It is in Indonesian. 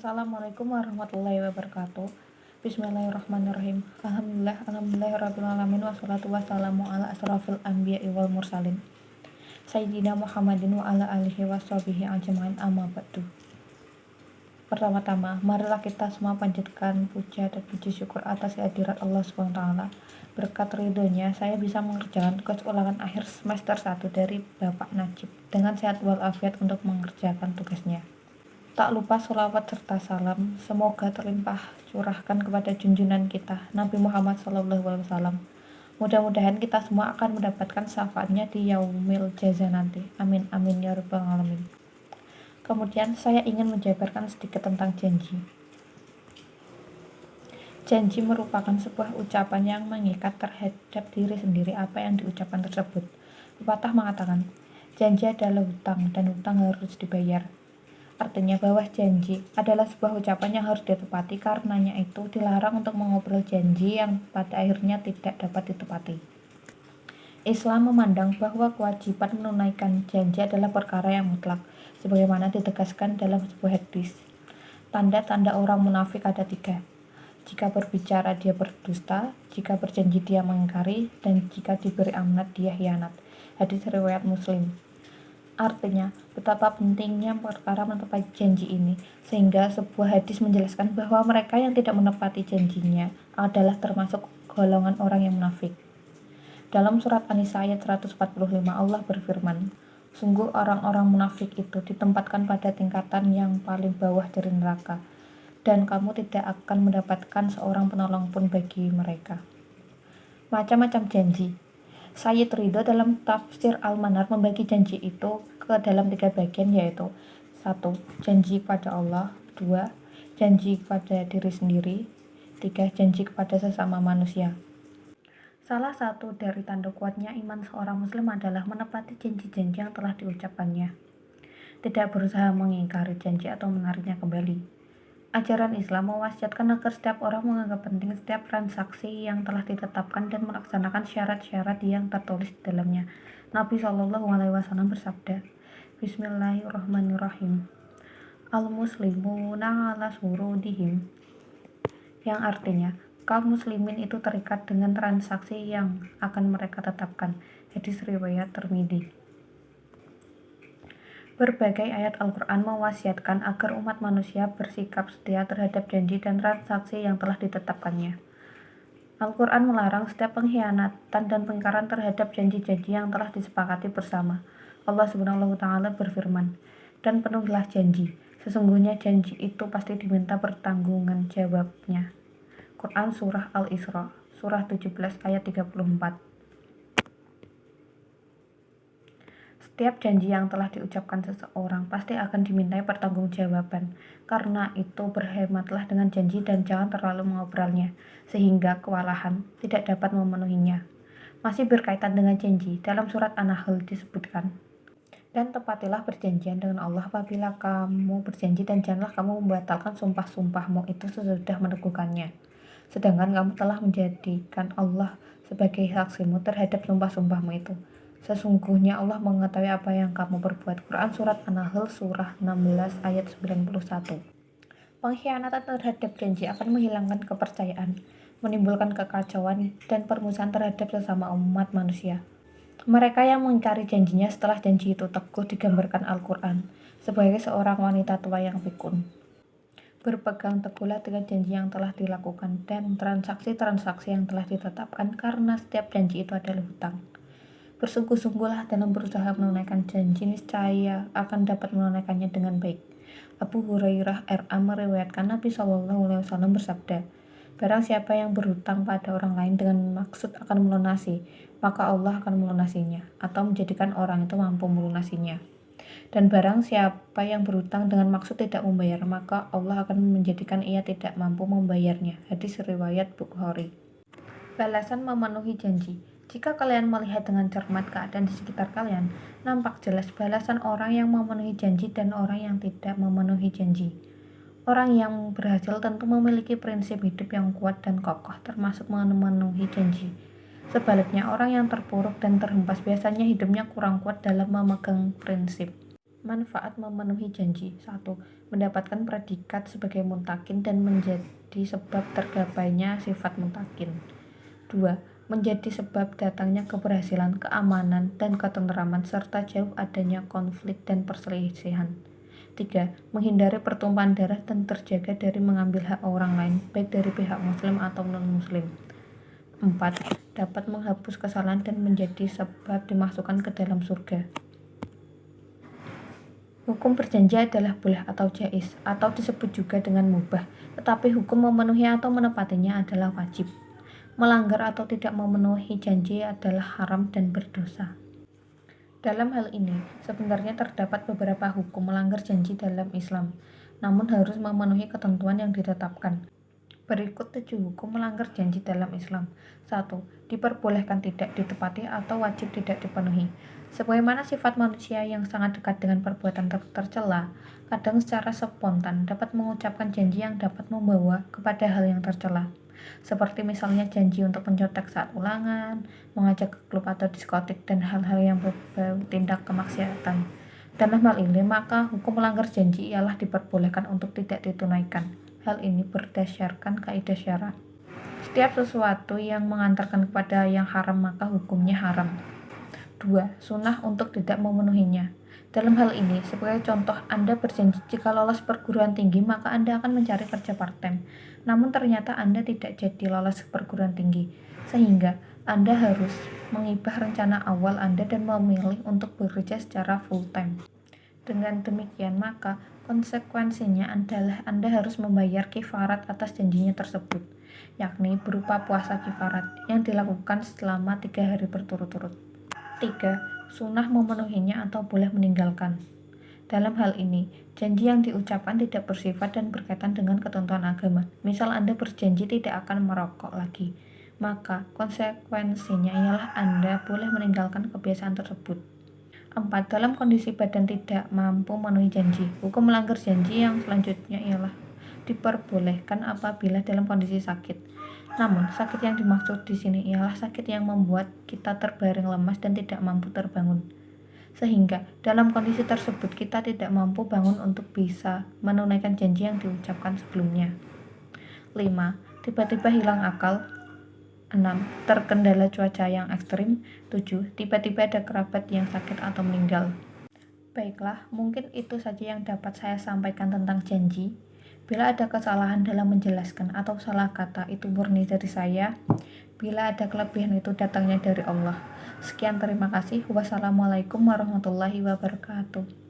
Assalamualaikum warahmatullahi wabarakatuh. Bismillahirrahmanirrahim. Alhamdulillahirrabbilalamin. Wassalatu wassalamu ala asrafil anbiya'i wal mursalin Sayyidina Muhammadin wa ala alihi washabihi ajma'in, amma ba'du. Pertama-tama, marilah kita semua panjatkan puja dan puji syukur atas kehadirat Allah SWT. Berkat ridhonya, saya bisa mengerjakan tugas ulangan akhir semester 1 dari Bapak Najib dengan sehat walafiat untuk mengerjakan tugasnya. Tak lupa sholawat serta salam semoga terlimpah curahkan kepada junjungan kita Nabi Muhammad SAW. Mudah-mudahan kita semua akan mendapatkan syafaatnya di yaumil jaza nanti. Amin amin ya rabbal alamin. Kemudian saya ingin menjabarkan sedikit tentang janji. Janji merupakan sebuah ucapan yang mengikat terhadap diri sendiri apa yang diucapkan tersebut. Pepatah mengatakan, janji adalah hutang dan hutang harus dibayar. Artinya bahwa janji adalah sebuah ucapan yang harus ditepati, karenanya itu dilarang untuk mengobrol janji yang pada akhirnya tidak dapat ditepati. Islam memandang bahwa kewajiban menunaikan janji adalah perkara yang mutlak, sebagaimana ditegaskan dalam sebuah hadis. Tanda-tanda orang munafik ada 3. Jika berbicara dia berdusta, jika berjanji dia mengingkari, dan jika diberi amanat dia khianat. Hadis riwayat Muslim. Artinya, betapa pentingnya perkara menepati janji ini, sehingga sebuah hadis menjelaskan bahwa mereka yang tidak menepati janjinya adalah termasuk golongan orang yang munafik. Dalam surat An-Nisa ayat 145 Allah berfirman, sungguh orang-orang munafik itu ditempatkan pada tingkatan yang paling bawah dari neraka, dan kamu tidak akan mendapatkan seorang penolong pun bagi mereka. Macam-macam janji. Sayyid Ridho dalam tafsir Al-Manar membagi janji itu ke dalam 3 bagian, yaitu 1. Janji kepada Allah, 2. Janji kepada diri sendiri, 3. Janji kepada sesama manusia. Salah satu dari tanda kuatnya iman seorang muslim adalah menepati janji-janji yang telah diucapkannya, tidak berusaha mengingkari janji atau menariknya kembali. Ajaran Islam mewasiatkan agar setiap orang menganggap penting setiap transaksi yang telah ditetapkan dan melaksanakan syarat-syarat yang tertulis di dalamnya. Nabi SAW bersabda, Bismillahirrahmanirrahim. Al-muslimuna ala surudihim, yang artinya kaum muslimin itu terikat dengan transaksi yang akan mereka tetapkan. Hadis riwayat Tirmidzi. Berbagai ayat Al-Quran mewasiatkan agar umat manusia bersikap setia terhadap janji dan transaksi yang telah ditetapkannya. Al-Quran melarang setiap pengkhianatan dan pengingkaran terhadap janji-janji yang telah disepakati bersama. Allah Subhanahu wa Ta'ala berfirman, dan penuhilah janji, sesungguhnya janji itu pasti diminta pertanggungan jawabnya. Quran Surah Al-Isra, Surah 17 ayat 34. Setiap janji yang telah diucapkan seseorang pasti akan dimintai pertanggungjawaban. Karena itu berhematlah dengan janji dan jangan terlalu mengobrolnya, sehingga kewalahan tidak dapat memenuhinya. Masih berkaitan dengan janji, dalam surat An-Nahl disebutkan, dan tepatilah perjanjian dengan Allah apabila kamu berjanji dan janganlah kamu membatalkan sumpah-sumpahmu itu sesudah meneguhkannya. Sedangkan kamu telah menjadikan Allah sebagai saksimu terhadap sumpah-sumpahmu itu. Sesungguhnya Allah mengetahui apa yang kamu perbuat. Quran Surat An-Nahl Surah 16 ayat 91. Pengkhianatan terhadap janji akan menghilangkan kepercayaan, menimbulkan kekacauan dan permusuhan terhadap sesama umat manusia. Mereka yang mengingkari janjinya setelah janji itu teguh digambarkan Al-Quran sebagai seorang wanita tua yang pikun. Berpegang teguhlah dengan janji yang telah dilakukan dan transaksi-transaksi yang telah ditetapkan, karena setiap janji itu adalah hutang. Bersungguh-sungguhlah dalam berusaha menunaikan janji, niscaya akan dapat menunaikannya dengan baik. Abu Hurairah RA meriwayatkan Nabi SAW bersabda, barang siapa yang berhutang pada orang lain dengan maksud akan melunasi, maka Allah akan melunasinya atau menjadikan orang itu mampu melunasinya. Dan barang siapa yang berhutang dengan maksud tidak membayar, maka Allah akan menjadikan ia tidak mampu membayarnya. Hadis riwayat Bukhari. Balasan memenuhi janji. Jika kalian melihat dengan cermat keadaan di sekitar kalian, nampak jelas balasan orang yang memenuhi janji dan orang yang tidak memenuhi janji. Orang yang berhasil tentu memiliki prinsip hidup yang kuat dan kokoh, termasuk memenuhi janji. Sebaliknya, orang yang terpuruk dan terhempas biasanya hidupnya kurang kuat dalam memegang prinsip. Manfaat memenuhi janji. 1. Mendapatkan predikat sebagai muntakin dan menjadi sebab tergapainya sifat muntakin. 2. Menjadi sebab datangnya keberhasilan, keamanan, dan ketenteraman serta jauh adanya konflik dan perselisihan. 3. Menghindari pertumpahan darah dan terjaga dari mengambil hak orang lain, baik dari pihak muslim atau non-muslim. 4. Dapat menghapus kesalahan dan menjadi sebab dimasukkan ke dalam surga. Hukum berjanji adalah boleh atau jaiz, atau disebut juga dengan mubah, tetapi hukum memenuhi atau menepatinya adalah wajib. Melanggar atau tidak memenuhi janji adalah haram dan berdosa. Dalam hal ini, sebenarnya terdapat beberapa hukum melanggar janji dalam Islam, namun harus memenuhi ketentuan yang ditetapkan. Berikut 7 hukum melanggar janji dalam Islam. 1. Diperbolehkan tidak ditepati atau wajib tidak dipenuhi. Sebagaimana sifat manusia yang sangat dekat dengan perbuatan tercela, kadang secara spontan dapat mengucapkan janji yang dapat membawa kepada hal yang tercela. Seperti misalnya janji untuk mencontek saat ulangan, mengajak ke klub atau diskotik, dan hal-hal yang berbau tindak kemaksiatan. Dalam hal ini, maka hukum melanggar janji ialah diperbolehkan untuk tidak ditunaikan. Hal ini berdasarkan kaidah syara. Setiap sesuatu yang mengantarkan kepada yang haram maka hukumnya haram. 2. Sunnah untuk tidak memenuhinya. Dalam hal ini, sebagai contoh, Anda berjanji jika lolos perguruan tinggi maka Anda akan mencari kerja part-time. Namun ternyata Anda tidak jadi lolos perguruan tinggi, sehingga Anda harus mengubah rencana awal Anda dan memilih untuk bekerja secara full-time. Dengan demikian, maka konsekuensinya adalah Anda harus membayar kifarat atas janjinya tersebut, yakni berupa puasa kifarat yang dilakukan selama 3 hari berturut-turut. 3. Sunnah memenuhinya atau boleh meninggalkan. Dalam hal ini, janji yang diucapkan tidak bersifat dan berkaitan dengan ketentuan agama. Misal Anda berjanji tidak akan merokok lagi, maka konsekuensinya ialah Anda boleh meninggalkan kebiasaan tersebut. 4. Dalam kondisi badan tidak mampu memenuhi janji. Hukum melanggar janji yang selanjutnya ialah diperbolehkan apabila dalam kondisi sakit. Namun, sakit yang dimaksud di sini ialah sakit yang membuat kita terbaring lemas dan tidak mampu terbangun. Sehingga, dalam kondisi tersebut kita tidak mampu bangun untuk bisa menunaikan janji yang diucapkan sebelumnya. 5. Tiba-tiba hilang akal. 6. Terkendala cuaca yang ekstrim. 7. Tiba-tiba ada kerabat yang sakit atau meninggal. Baiklah, mungkin itu saja yang dapat saya sampaikan tentang janji. Bila ada kesalahan dalam menjelaskan atau salah kata, itu murni dari saya. Bila ada kelebihan, itu datangnya dari Allah. Sekian, terima kasih. Wassalamualaikum warahmatullahi wabarakatuh.